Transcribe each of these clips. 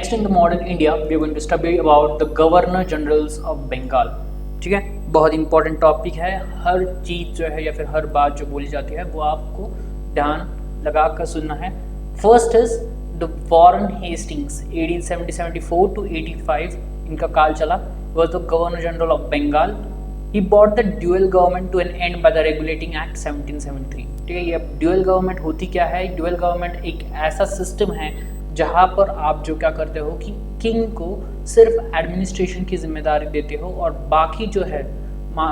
Next in the modern India we are going to study about the governor generals of Bengal. ठीक है, बहुत important topic है। हर चीज़ जो है या फिर हर बात जो बोली जाती है वो आपको ध्यान लगा कर सुनना है। First is the Warren Hastings 1874 to 85 इनका काल चला। Was the governor general of Bengal. He brought the dual government to an end by the Regulating Act 1773। ठीक है, ये अब ड्यूअल गवर्नमेंट होती क्या है? ड्यूअल गवर्नमेंट एक ऐसा सिस्टम है जहाँ पर आप जो क्या करते हो कि किंग को सिर्फ एडमिनिस्ट्रेशन की जिम्मेदारी देते हो और बाकी जो है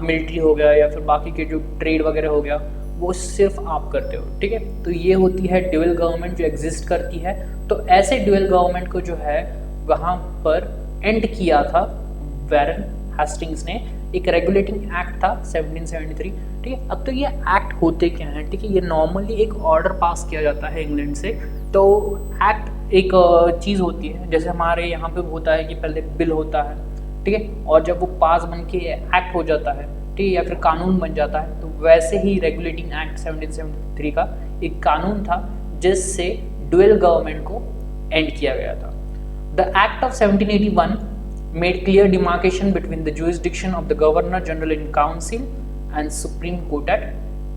मिलिट्री हो गया या फिर बाकी के जो ट्रेड वगैरह हो गया वो सिर्फ आप करते हो। ठीक है, तो ये होती है ड्यूअल गवर्नमेंट जो एग्जिस्ट करती है। तो ऐसे ड्यूअल गवर्नमेंट को जो है वहाँ पर एंड किया था वॉरेन हेस्टिंग्स ने। एक रेगुलेटिंग एक्ट था 1773। ठीक है, अब तो ये एक्ट होते क्या हैं? ठीक है, ये नॉर्मली एक ऑर्डर पास किया जाता है इंग्लैंड से। तो एक्ट एक चीज़ होती है, जैसे हमारे यहाँ पे होता है कि पहले बिल होता है, ठीक है, और जब वो पास बन के एक्ट हो जाता है, ठीक है, या फिर कानून बन जाता है, तो वैसे ही रेगुलेटिंग एक्ट 1773 का एक कानून था जिससे ड्यूअल गवर्नमेंट को एंड किया गया था। The act of 1781 made clear demarcation between the jurisdiction of the Governor General in Council and Supreme Court at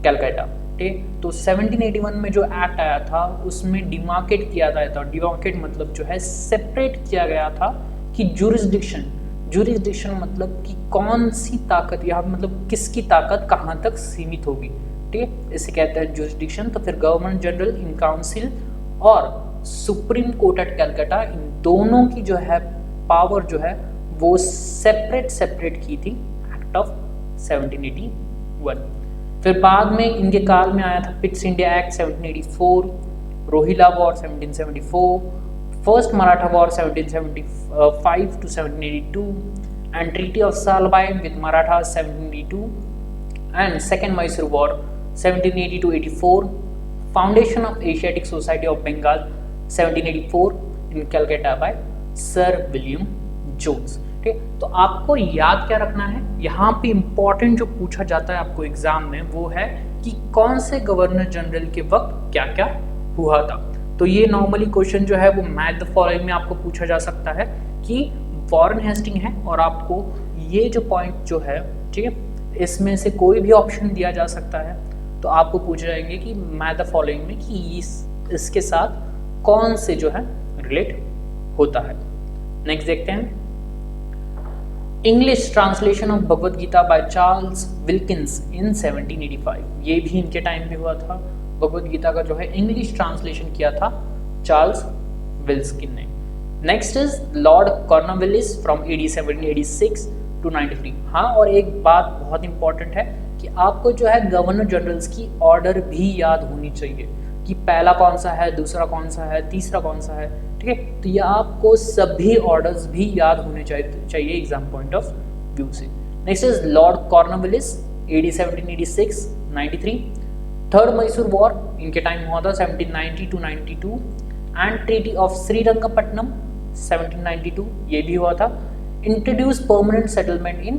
Calcutta। ठीक, तो 1781 में जो एक्ट आया था उसमें डिमार्केट किया गया था। डिमार्केट मतलब जो है सेपरेट किया गया था कि जुरिस्डिक्शन मतलब कि कौन सी ताकत या मतलब किसकी ताकत कहाँ तक सीमित होगी। ठीक है, इसे कहते हैं जुरिस्डिक्शन। तो फिर गवर्नर जनरल इन काउंसिल और सुप्रीम कोर्ट एट कैलकाटा, इन दोनों की जो है पावर जो है वो सेपरेट की थी एक्ट ऑफ 1781। फिर बाद में इनके काल में आया था Pitt's India act 1784, Rohilla war 1774, first Maratha war 1775 to 1782 and treaty of Salbai with Maratha 1782 and second Mysore war 1780 to 84, foundation of Asiatic society of Bengal 1784 in Calcutta by sir William Jones. ठीक, तो आपको याद क्या रखना है? यहाँ पे इंपॉर्टेंट जो पूछा जाता है आपको एग्जाम में वो है कि कौन से गवर्नर जनरल के वक्त क्या क्या हुआ था। तो ये नॉर्मली क्वेश्चन जो है वो मैथ द फॉलोइंग में आपको पूछा जा सकता है कि वॉरेन हेस्टिंग है और आपको ये जो पॉइंट जो है, ठीक है, इसमें से कोई भी ऑप्शन दिया जा सकता है। तो आपको पूछ जाएंगे कि मैथ द फॉलोइंग में कि इसके साथ कौन से जो है रिलेट होता है। नेक्स्ट देखते हैं, English translation of Bhagavad Gita by Charles Wilkins in 1785। ये भी इनके टाइम पे हुआ था। भगवद गीता का जो है इंग्लिश ट्रांसलेशन किया था चार्ल्स विल्किन ने। Next is Lord Cornwallis from 8786 to 93। हाँ, और एक बात बहुत इंपॉर्टेंट है कि आपको जो है गवर्नर जनरल्स की ऑर्डर भी याद होनी चाहिए कि पहला कौन सा है, दूसरा कौन सा है, तीसरा कौन सा है। ठीक है, तो ये आपको सभी ऑर्डर्स भी याद होने चाहिए एग्जाम पॉइंट ऑफ व्यू से। Next is Lord Cornwallis 1786 93। Third Mysore war इनके टाइम हुआ था 1790 to 92 and treaty of Srirangapatnam 1792 ये भी हुआ था। Introduce permanent settlement in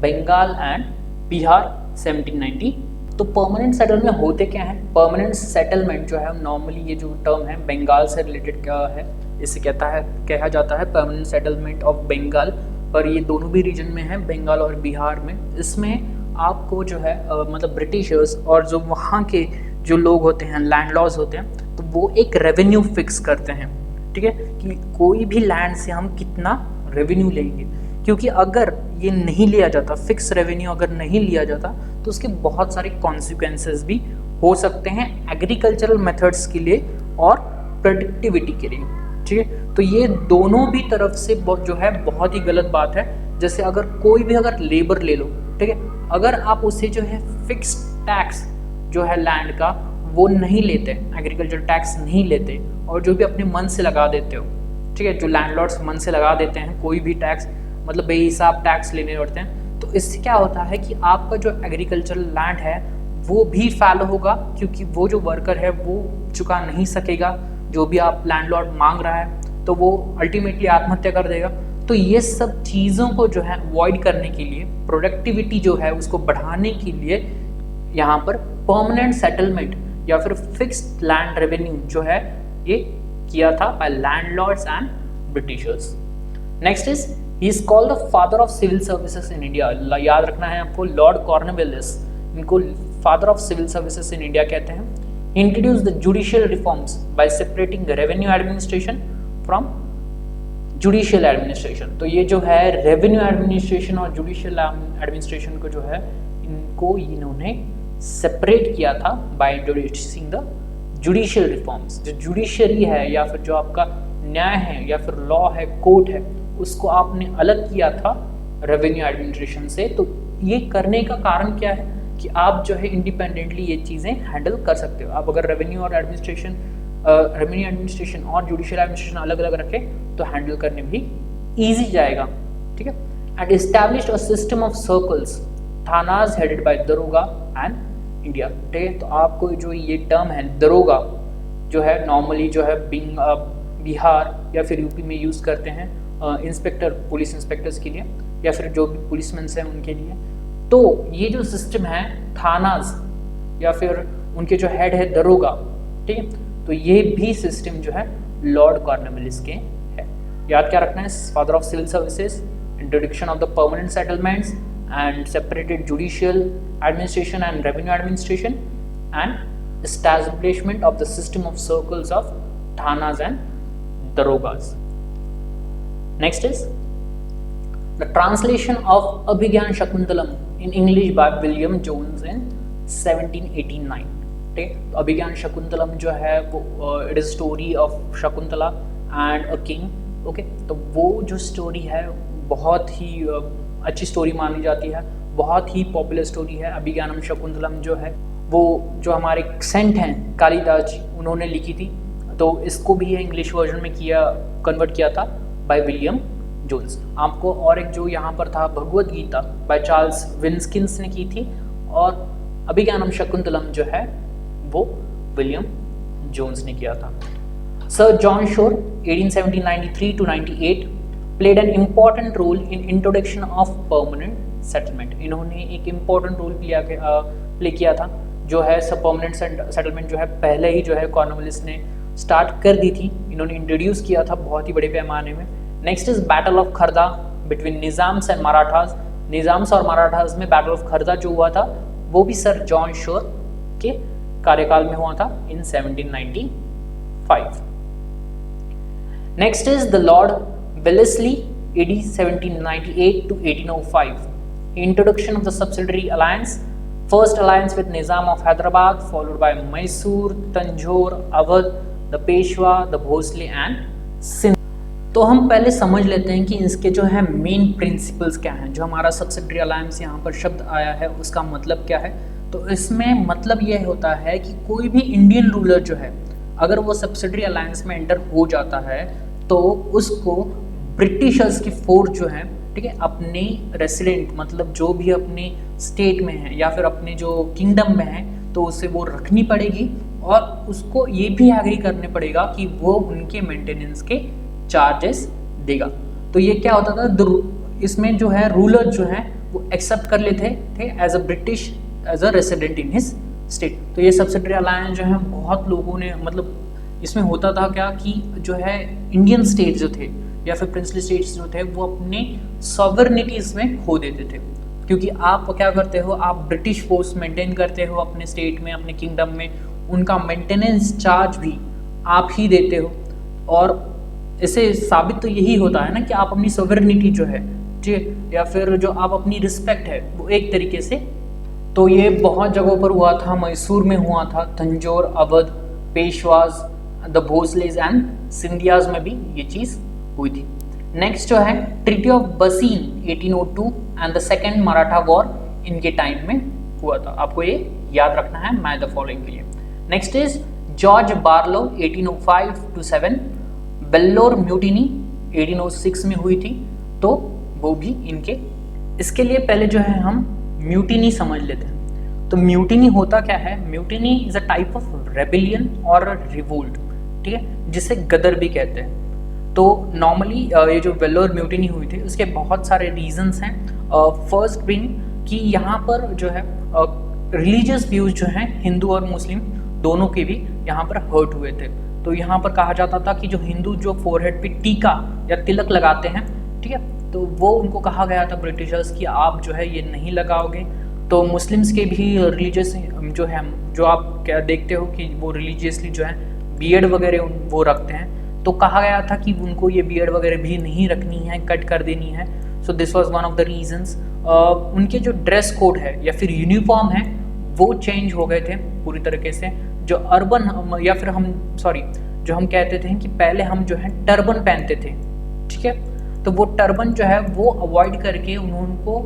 Bengal and Bihar 1790। तो परमानेंट सेटलमेंट होते क्या है? परमानेंट सेटलमेंट जो है नॉर्मली ये जो टर्म है बंगाल से रिलेटेड क्या है, इसे कहा जाता है परमानेंट सेटलमेंट ऑफ बंगाल। पर ये दोनों भी रीजन में है, बंगाल और बिहार में। इसमें आपको जो है मतलब ब्रिटिशर्स और जो वहाँ के जो लोग होते हैं लैंडलॉर्ड्स होते हैं, तो वो एक रेवेन्यू फिक्स करते हैं। ठीक है, कि कोई भी लैंड से हम कितना रेवेन्यू लेंगे, क्योंकि अगर ये नहीं लिया जाता, फिक्स रेवेन्यू अगर नहीं लिया जाता तो उसके बहुत सारे कॉन्सिक्वेंसेस भी हो सकते हैं एग्रीकल्चरल मेथड्स के लिए और प्रोडक्टिविटी के लिए। ठीक है, तो ये दोनों भी तरफ से जो है बहुत ही गलत बात है। जैसे अगर कोई भी अगर लेबर ले लो, ठीक है, अगर आप उसे जो है फिक्स टैक्स जो है लैंड का वो नहीं लेते, एग्रीकल्चर टैक्स नहीं लेते और जो भी अपने मन से लगा देते हो, ठीक है, जो लैंडलॉर्ड्स मन से लगा देते हैं कोई भी टैक्स, मतलब बेहिसाब टैक्स लेने पड़ते हैं, तो इससे क्या होता है कि आपका जो एग्रीकल्चरल लैंड है वो भी फैलो होगा, क्योंकि वो जो वर्कर है वो चुका नहीं सकेगा जो भी आप लैंडलॉर्ड मांग रहा है, तो वो अल्टीमेटली आत्महत्या कर देगा। तो ये सब चीज़ों को जो है अवॉइड करने के लिए, प्रोडक्टिविटी जो है उसको बढ़ाने के लिए यहाँ पर परमानेंट सेटलमेंट या फिर फिक्स्ड लैंड रेवेन्यू जो है ये किया था by landlords and britishers. Next is he is called the father of civil services in India. याद रखना है आपको, लॉर्ड कॉर्नवालिस, इनको father of civil services in India कहते हैं। He introduced the judicial reforms by separating revenue administration from judicial administration. तो ये जो है रेवेन्यू एडमिनिस्ट्रेशन और जुडिशियल एडमिनिस्ट्रेशन को जो है इनको इन्होंने सेपरेट किया था by introducing the judicial reforms. जो जुडिशरी है या फिर जो आपका न्याय है या फिर लॉ है, कोर्ट है, उसको आपने अलग किया था रेवेन्यू एडमिनिस्ट्रेशन से। तो ये करने का कारण क्या है कि आप जो है इंडिपेंडेंटली ये चीज़ें हैंडल कर सकते हो। आप अगर रेवेन्यू एडमिनिस्ट्रेशन और जुडिशियल एडमिनिस्ट्रेशन अलग अलग रखें तो हैंडल करने भी ईजी जाएगा, ठीक है। And established a system of circles thanas headed by daroga and India, ठीक है। तो आपको जो ये टर्म है दरोगा, जो है नॉर्मली जो है बिहार या फिर यूपी में यूज़ करते हैं इंस्पेक्टर, पुलिस इंस्पेक्टर्स के लिए या फिर जो भी पुलिसमैन हैं उनके लिए। तो ये जो सिस्टम है थानाज या फिर उनके जो हेड है दरोगा, ठीक है, तो ये भी सिस्टम जो है लॉर्ड कॉर्नवालिस के है। याद क्या रखना है, father of civil services, introduction of the permanent settlements and separated judicial administration and revenue administration and establishment of the system of circles of thanas and darogas. Next is the translation of Abhigyan Shakuntalam in English by William Jones in 1789. ठीक, तो अभिज्ञान शकुंतलम जो है वो it is story of Shakuntala and a king. Okay, तो वो जो story है बहुत ही अच्छी स्टोरी मानी जाती है, बहुत ही पॉपुलर स्टोरी है। अभिज्ञानम शकुंतलम जो है वो जो हमारे सेंट हैं कालिदास जी, उन्होंने लिखी थी। तो इसको भी इंग्लिश वर्जन में कन्वर्ट किया था बाय विलियम जोन्स। आपको और एक जो यहाँ पर था Bhagavad Gita by Charles Wilkins ने की थी, और अभिज्ञानम शकुंतलम जो है वो विलियम जोन्स ने किया था। Sir John Shore 1893 to 98 played an important role in introduction of permanent settlement. इन्होंने एक इम्पॉर्टेंट रोल प्ले किया था, जो है सब परमानेंट सेटलमेंट जो है पहले ही जो है कॉर्नवालिस ने स्टार्ट कर दी थी, इन्होंने इंट्रोड्यूस किया था बहुत ही बड़े पैमाने में। Next is battle of Khardah between Nizam's and Marathas. Nizam's और मराठास में बैटल ऑफ खरदा जो हुआ था वो भी सर जॉन शोर के कार्यकाल में हुआ था इन 1795। Next is the Lord Wellesley AD 1798 to 1805. Introduction of the subsidiary alliance. First alliance with Nizam of Hyderabad, followed by Mysore, Tanjore, Awadh, the Peshwa, the Bhosle and Sindh. तो हम पहले समझ लेते हैं कि इसके जो है मेन प्रिंसिपल्स क्या हैं। जो हमारा सब्सिडरी अलायंस यहाँ पर शब्द आया है उसका मतलब क्या है, तो इसमें मतलब यह होता है कि कोई भी इंडियन रूलर जो है अगर वो सब्सिडरी अलायंस में एंटर हो जाता है तो उसको ब्रिटिशर्स की फोर्स जो है, ठीक है, अपने रेसिडेंट मतलब जो भी अपने स्टेट में है या फिर अपने जो किंगडम में है तो उसे वो रखनी पड़ेगी, और उसको ये भी एग्री करने पड़ेगा कि वो उनके मेंटेनेंस के चार्जेस देगा। तो ये क्या होता था, इसमें जो है रूलर जो है वो एक्सेप्ट कर लेते थे as a British as a resident in his state. तो ये सब्सिडरी अलायंस जो है बहुत लोगों ने मतलब इसमें होता था क्या कि जो है इंडियन स्टेट जो थे या फिर प्रिंसली स्टेट्स जो थे वो अपने सॉवरनिटी इसमें खो देते थे, क्योंकि आप क्या करते हो, आप ब्रिटिश फोर्स मेंटेन करते हो अपने स्टेट में, अपने किंगडम में, उनका मेंटेनेंस चार्ज भी आप ही देते हो, और इससे साबित तो यही होता है ना कि आप अपनी सॉवरनिटी जो है, ठीक है, या फिर जो आप अपनी रिस्पेक्ट है वो एक तरीके से। तो ये बहुत जगहों पर हुआ था, मैसूर में हुआ था, तंजौर, अवध, पेशवाज, द भोसलेज एंड सिंधियाज में भी ये चीज़ हुई थी। नेक्स्ट जो है ट्रीटी ऑफ बसीन 1802 and the second Maratha war इनके टाइम में हुआ था। आपको ये याद रखना है मैच द फॉलोइंग के लिए। Next is George Barlow 1805 to 7, Vellore mutiny 1806 में हुई थी, तो वो भी इनके। इसके लिए पहले जो है हम म्यूटिनी समझ लेते हैं। तो म्यूटिनी होता क्या है, mutiny is a type of rebellion और रिवोल्ट, ठीक है, जिसे गदर भी कहते हैं। तो नॉर्मली ये जो वेल्लोर म्यूटिनी हुई थी उसके बहुत सारे रीजंस हैं। फर्स्ट बिंग कि यहाँ पर जो है रिलीजियस व्यूज जो हैं हिंदू और मुस्लिम दोनों के भी यहाँ पर हर्ट हुए थे। तो यहाँ पर कहा जाता था कि जो हिंदू जो फोरहेड पे टीका या तिलक लगाते हैं, ठीक है, तो वो उनको कहा गया था ब्रिटिशर्स कि आप जो है ये नहीं लगाओगे। तो मुस्लिम्स के भी रिलीजियस जो है, जो आप क्या देखते हो कि वो रिलीजियसली जो है बियर्ड वगैरह वो रखते हैं, तो कहा गया था कि उनको ये बियर्ड वगैरह भी नहीं रखनी है, कट कर देनी है। So this was one of the reasons. उनके जो ड्रेस कोड है या फिर यूनिफॉर्म है वो चेंज हो गए थे पूरी तरीके से। जो अर्बन या फिर जो हम कहते थे कि पहले हम जो है टर्बन पहनते थे, ठीक है, तो वो टर्बन जो है वो अवॉइड करके उनको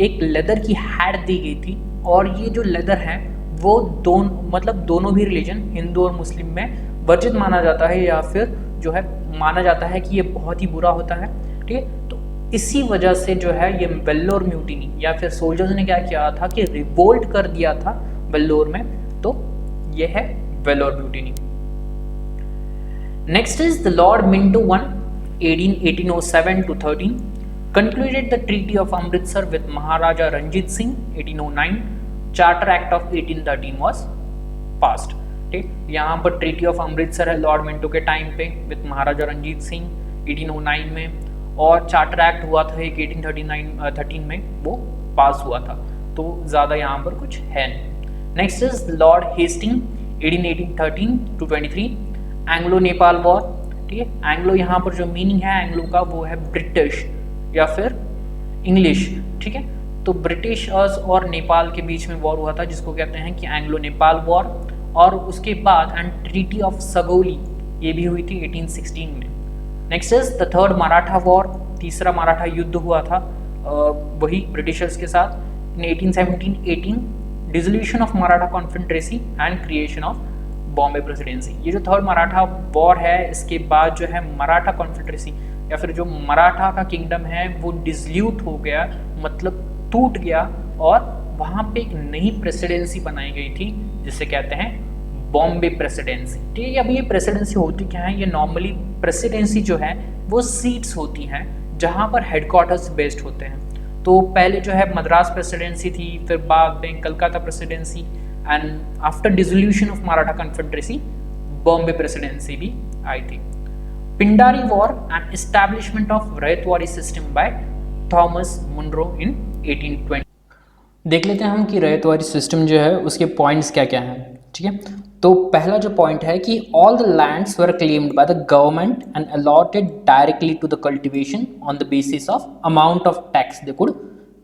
एक लेदर की हैट दी गई थी। और ये जो लेदर है वो दोनों भी रिलीजन, हिंदू और मुस्लिम में वर्जित माना जाता है, या फिर जो है माना जाता है कि ये बहुत ही बुरा होता है, ठीक है। तो इसी वजह से जो है ये वेल्लोर म्यूटिनी या फिर सोल्जर्स ने क्या किया था कि रिवोल्ट कर दिया था वेल्लोर में, तो ये है Vellore mutiny. Next is the Lord Minto one 1807 to 13 concluded the Treaty of Amritsar with Maharaja Ranjit Singh 1809. Charter Act of 1813 was passed. ठीक, यहाँ पर ट्रीटी ऑफ अमृतसर है लॉर्ड मिंटो के टाइम पे विद महाराजा रंजीत सिंह 1809 में, और चार्टर एक्ट हुआ था एक 1813 में वो पास हुआ था। तो ज़्यादा यहाँ पर कुछ है नहीं। Next is Lord Hasting 1813 to 23 Anglo Nepal war. ठीक है, एंग्लो यहाँ पर जो मीनिंग है एंग्लो का वो है ब्रिटिश या फिर इंग्लिश, ठीक है। तो ब्रिटिश और नेपाल के बीच में वॉर हुआ था जिसको कहते हैं कि एंग्लो नेपाल वॉर। और उसके बाद एंड ट्रीटी ऑफ सगोली ये भी हुई थी 1816 में। Next is the third Maratha war, तीसरा मराठा युद्ध हुआ था वही ब्रिटिशर्स के साथ इन 1817-18, dissolution of Maratha confederacy and creation of Bombay presidency. ये जो थर्ड मराठा वॉर है इसके बाद जो है मराठा कॉन्फेडरेसी या फिर जो मराठा का किंगडम है वो डिसल्यूट हो गया, मतलब टूट गया, और वहाँ पे एक नई प्रेसिडेंसी बनाई गई थी जिसे कहते हैं बॉम्बे प्रेसिडेंसी। ठीक है, अब ये प्रेसिडेंसी होती क्या है? ये नॉर्मली प्रेसिडेंसी जो है वो सीट्स होती हैं जहाँ पर हेडक्वार्टर्स बेस्ड होते हैं। तो पहले जो है मद्रास प्रेसिडेंसी थी, फिर बाद में Calcutta presidency, and after dissolution of Maratha confederacy Bombay presidency भी आई थी। Pindari war and establishment of ryotwari system by Thomas Munro in 1820। देख लेते हैं हम कि रयतवारी सिस्टम जो है उसके पॉइंट्स क्या क्या हैं। ठीक है, तो पहला जो पॉइंट है कि all the lands were claimed by the government and allotted directly to the cultivation on the basis of amount of tax they could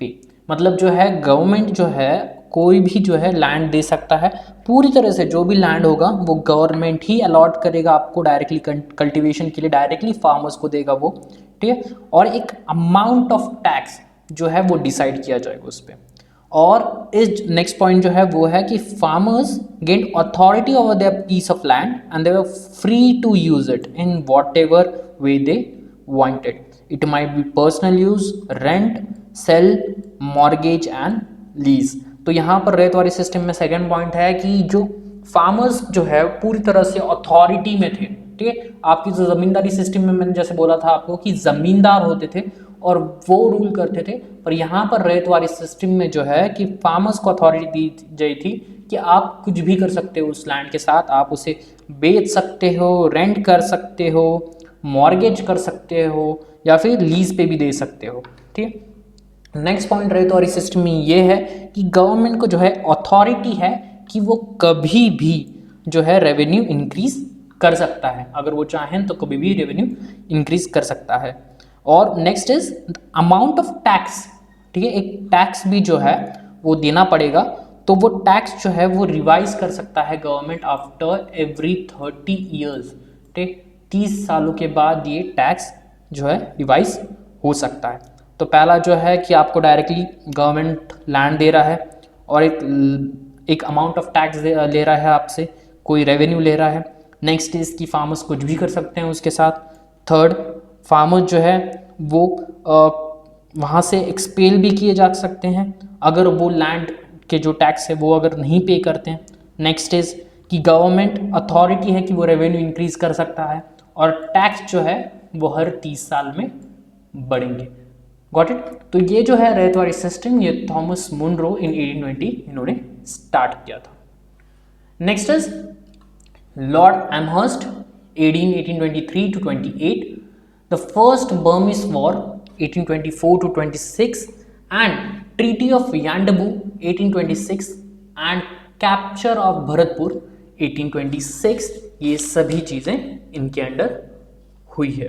pay. मतलब जो है गवर्नमेंट जो है कोई भी जो है लैंड दे सकता है, पूरी तरह से जो भी लैंड होगा वो गवर्नमेंट ही अलॉट करेगा आपको डायरेक्टली कल्टीवेशन के लिए, डायरेक्टली फार्मर्स को देगा वो। ठीक है, और एक अमाउंट ऑफ टैक्स जो है वो डिसाइड किया जाएगा उस पर। और इस नेक्स्ट पॉइंट जो है वो है कि farmers gain authority over their piece of land and they were free to use it in whatever way they wanted. It might be personal use, rent, sale, mortgage and lease. तो यहाँ पर ryotwari system में second point है कि जो farmers जो है पूरी तरह से अथॉरिटी में थे। ठीक है, आपकी जो जमींदारी सिस्टम में मैंने जैसे बोला था आपको कि जमींदार होते थे और वो रूल करते थे, पर यहाँ पर रयतवारी सिस्टम में जो है कि फार्मर्स को अथॉरिटी दी गई थी कि आप कुछ भी कर सकते हो उस लैंड के साथ, आप उसे बेच सकते हो, रेंट कर सकते हो, मॉर्गेज कर सकते हो या फिर लीज पे भी दे सकते हो। ठीक है, नेक्स्ट पॉइंट रयतवारी सिस्टम में ये है कि गवर्नमेंट को जो है अथॉरिटी है कि वो कभी भी जो है रेवेन्यू इंक्रीज कर सकता है, अगर वो चाहें तो कभी भी रेवेन्यू इंक्रीज कर सकता है। और next is amount of tax. ठीक है, एक टैक्स भी जो है वो देना पड़ेगा, तो वो टैक्स जो है वो रिवाइज कर सकता है गवर्नमेंट आफ्टर एवरी 30 ईयर्स। ठीक, 30 सालों के बाद ये टैक्स जो है रिवाइज हो सकता है। तो पहला जो है कि आपको डायरेक्टली गवर्नमेंट लैंड दे रहा है और एक अमाउंट ऑफ टैक्स ले रहा है आपसे, कोई रेवेन्यू ले रहा है। नेक्स्ट इज कि फार्मर्स कुछ भी कर सकते हैं उसके साथ। थर्ड, फार्मर्स जो है वो वहाँ से एक्सपेल भी किए जा सकते हैं अगर वो लैंड के जो टैक्स है वो अगर नहीं पे करते हैं। नेक्स्ट इज कि गवर्नमेंट अथॉरिटी है कि वो रेवेन्यू इंक्रीज कर सकता है, और टैक्स जो है वो हर 30 साल में बढ़ेंगे। Got it? तो ये जो है रयतवारी सिस्टम ये थॉमस मुनरो इन 1820 इन्होंने स्टार्ट किया था। Next is Lord Amherst Adin 1823 to 28, the first Burmese War 1824 to 26, and Treaty of Yandabu 1826 and Capture of Bharatpur 1826, ये सभी चीज़ें इनके अंडर हुई है।